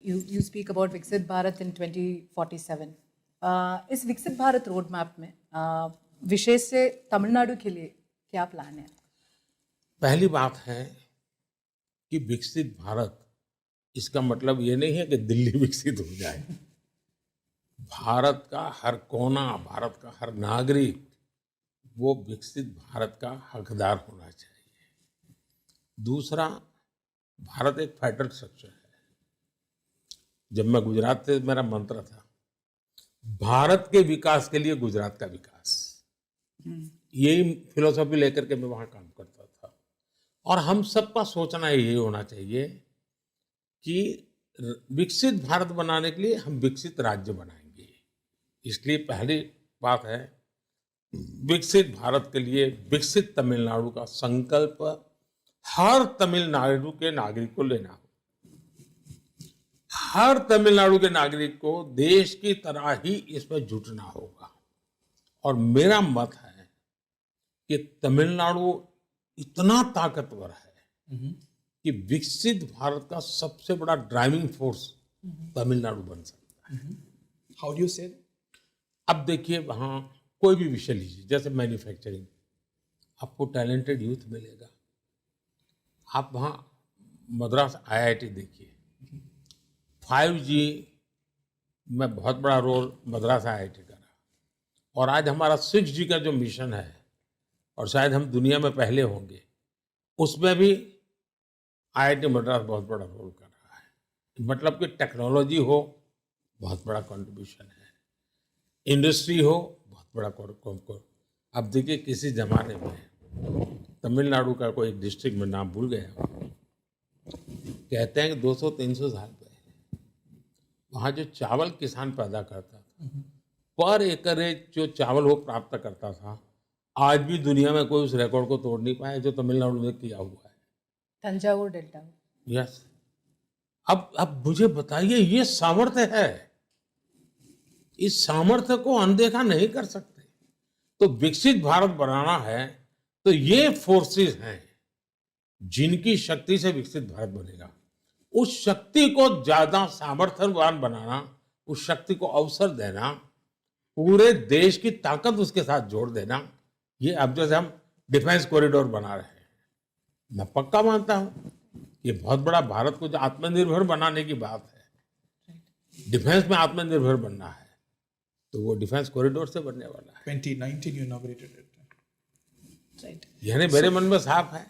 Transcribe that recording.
you speak about Viksit Bharat in 2047. इस विकसित Bharat road map में विशेष से तमिलनाडु के लिए क्या प्लान है? पहली बात है कि विकसित भारत, इसका मतलब ये नहीं है कि दिल्ली विकसित हो जाए। भारत का हर कोना, भारत का हर नागरिक वो विकसित भारत का हकदार होना चाहिए। दूसरा, भारत एक फेडरल स्ट्रक्चर है। जब मैं गुजरात से, मेरा मंत्र था भारत के विकास के लिए गुजरात का विकास। यही फिलोसॉफी लेकर के मैं वहां काम करता था। और हम सबका सोचना यही होना चाहिए कि विकसित भारत बनाने के लिए हम विकसित राज्य बनाएंगे। इसलिए पहली बात है, विकसित भारत के लिए विकसित तमिलनाडु का संकल्प हर तमिलनाडु के नागरिक को लेना हो। हर तमिलनाडु के नागरिक को देश की तरह ही इसमें जुटना होगा। और मेरा मत है कि तमिलनाडु इतना ताकतवर है कि विकसित भारत का सबसे बड़ा ड्राइविंग फोर्स तमिलनाडु बन सकता है। हाउ डू यू से? अब देखिए, वहाँ कोई भी विषय लीजिए, जैसे मैन्युफैक्चरिंग, आपको टैलेंटेड यूथ मिलेगा। आप वहाँ मद्रास आईआईटी देखिए, 5G में बहुत बड़ा रोल मद्रास आईआईटी का रहा। और आज हमारा 6G का जो मिशन है, और शायद हम दुनिया में पहले होंगे, उसमें भी आईआईटी मद्रास बहुत बड़ा रोल कर रहा है। मतलब कि टेक्नोलॉजी हो, बहुत बड़ा कंट्रीब्यूशन है। इंडस्ट्री हो, बहुत बड़ा अब देखिए, किसी जमाने में तमिलनाडु का कोई एक डिस्ट्रिक्ट में नाम भूल गया, कहते हैं कि 200-300 साल पहले वहाँ जो चावल किसान पैदा करता था, पर एकरेज जो चावल वो प्राप्त करता था, आज भी दुनिया में कोई उस रिकॉर्ड को तोड़ नहीं पाया जो तमिलनाडु ने किया हुआ है। तंजावुर डेल्टा। यस। अब मुझे बताइए, ये सामर्थ्य है। इस सामर्थ्य को अनदेखा नहीं कर सकते। तो विकसित भारत बनाना है तो ये फोर्सेस हैं जिनकी शक्ति से विकसित भारत बनेगा। उस शक्ति को ज्यादा सामर्थ्यवान बनाना, उस शक्ति को अवसर देना, पूरे देश की ताकत उसके साथ जोड़ देना। ये अब जैसे हम डिफेंस कॉरिडोर बना रहे हैं, मैं पक्का मानता हूं ये बहुत बड़ा भारत को जो आत्मनिर्भर बनाने की बात है, डिफेंस में आत्मनिर्भर बनना है, तो वो डिफेंस कॉरिडोर से बनने वाला है। 2019 you inaugurated it. Right. यानी मेरे मन में साफ है।